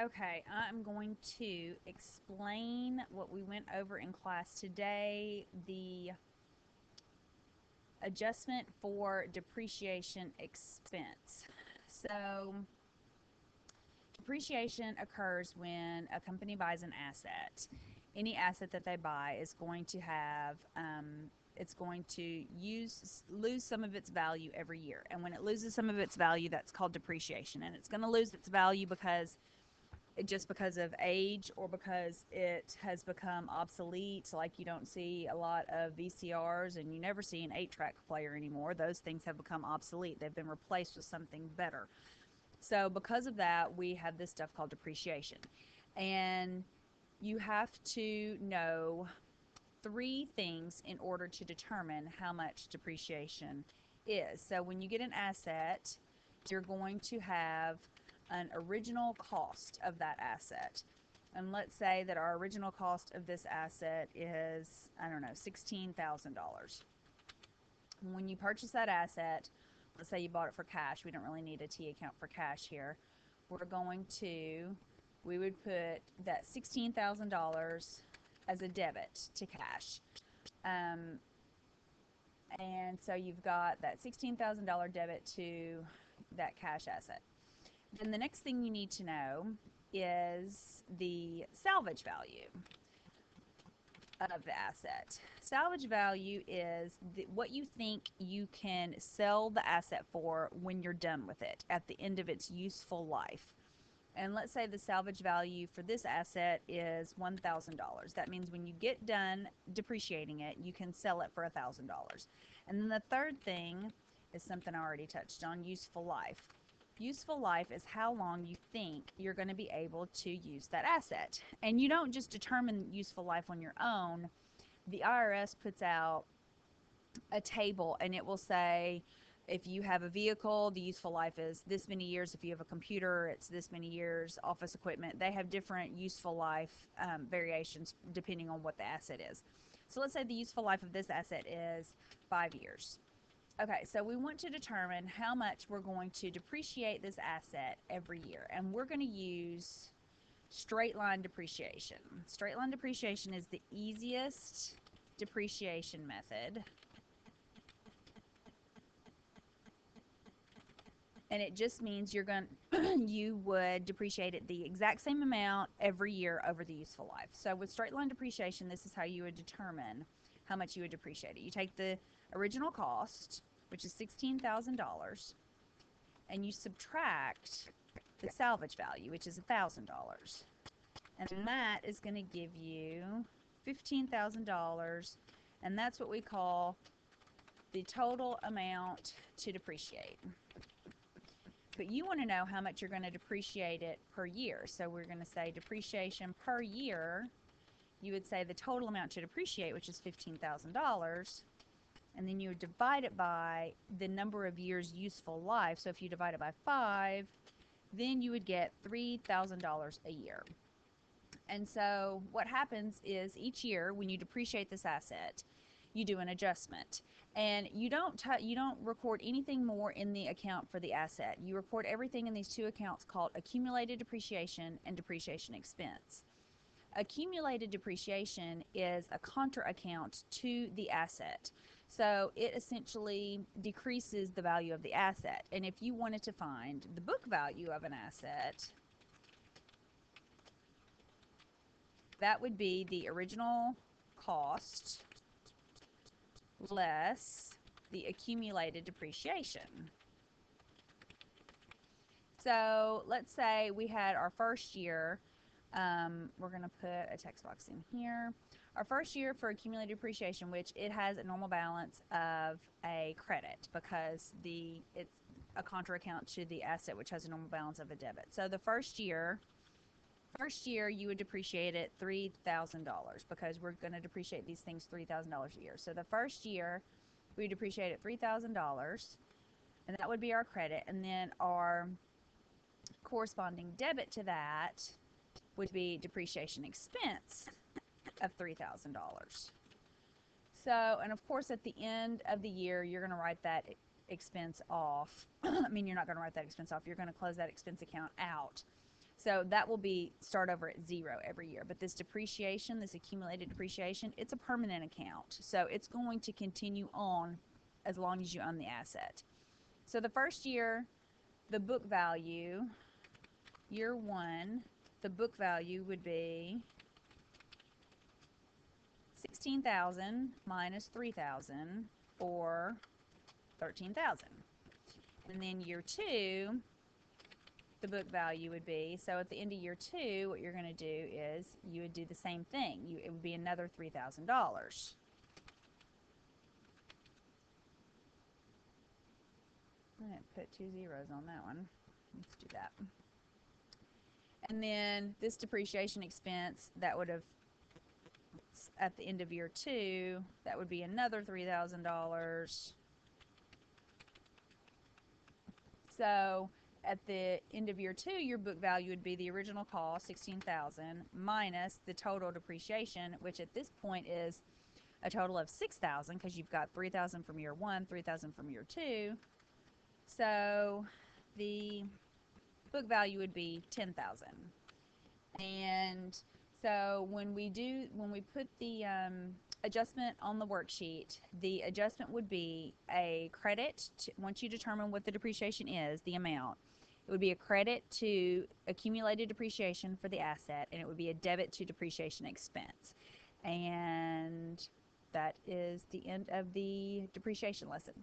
Okay, I'm going to explain what we went over in class today, the adjustment for depreciation expense. So, depreciation occurs when a company buys an asset. Any asset that they buy is going to have it's going to lose some of its value every year. And when it loses some of its value, that's called depreciation. And it's going to lose its value just because of age or because it has become obsolete. Like you don't see a lot of VCRs and you never see an 8-track player anymore. Those things have become obsolete. They've been replaced with something better. So because of that, we have this stuff called depreciation. And you have to know three things in order to determine how much depreciation is. So when you get an asset, you're going to have an original cost of that asset. And let's say that our original cost of this asset is, I don't know, $16,000. When you purchase that asset, let's say you bought it for cash. We don't really need a T account for cash here. We would put that $16,000 as a debit to cash. Um, and so you've got that $16,000 debit to that cash asset. Then the next thing you need to know is the salvage value of the asset. Salvage value is what you think you can sell the asset for when you're done with it at the end of its useful life. And let's say the salvage value for this asset is $1,000. That means when you get done depreciating it, you can sell it for $1,000. And then the third thing is something I already touched on, useful life. Useful life is how long you think you're going to be able to use that asset. And you don't just determine useful life on your own. The IRS puts out a table and it will say, if you have a vehicle, the useful life is this many years. If you have a computer, it's this many years. Office equipment, they have different useful life variations depending on what the asset is. So let's say the useful life of this asset is 5 years. Okay, so we want to determine how much we're going to depreciate this asset every year. And we're going to use straight line depreciation. Straight line depreciation is the easiest depreciation method. And it just means you would depreciate it the exact same amount every year over the useful life. So with straight line depreciation, this is how you would determine how much you would depreciate it. You take the original cost, which is $16,000, and you subtract the salvage value, which is $1,000. And that is going to give you $15,000, and that's what we call the total amount to depreciate. But you want to know how much you're going to depreciate it per year. So we're going to say depreciation per year. You would say the total amount to depreciate, which is $15,000. And then you would divide it by the number of years useful life. So if you divide it by 5, then you would get $3,000 a year. And so what happens is each year when you depreciate this asset, you do an adjustment. And you don't record anything more in the account for the asset. You record everything in these two accounts called accumulated depreciation and depreciation expense. Accumulated depreciation is a contra account to the asset. So it essentially decreases the value of the asset. And if you wanted to find the book value of an asset, that would be the original cost less the accumulated depreciation. So let's say we had our first year. We're going to put a text box in here. Our first year for accumulated depreciation, which it has a normal balance of a credit because it's a contra account to the asset, which has a normal balance of a debit. So the first year you would depreciate it $3,000 because we're going to depreciate these things $3,000 a year. So the first year we depreciate it $3,000, and that would be our credit. And then our corresponding debit to that would be depreciation expense of $3,000. So, and of course, at the end of the year, you're going to write that expense off. I mean, you're not going to write that expense off. You're going to close that expense account out. So that will be start over at 0 every year. But this depreciation, this accumulated depreciation, it's a permanent account. So it's going to continue on as long as you own the asset. So the first year, the book value, year one, the book value would be 16,000 minus 3,000, or 13,000. And then year two, the book value would be, so at the end of year two, what you're going to do is you would do the same thing. It would be another $3,000. I'm going to put 2 zeros on that one. Let's do that. And then this depreciation expense, that would have, at the end of year two, that would be another $3,000. So at the end of year two, your book value would be the original cost, $16,000, minus the total depreciation, which at this point is a total of $6,000, because you've got $3,000 from year one, $3,000 from year two. So the book value would be $10,000. And so when we put the adjustment on the worksheet, the adjustment would be a credit once you determine what the depreciation is, the amount. It would be a credit to accumulated depreciation for the asset, and it would be a debit to depreciation expense. And that is the end of the depreciation lesson.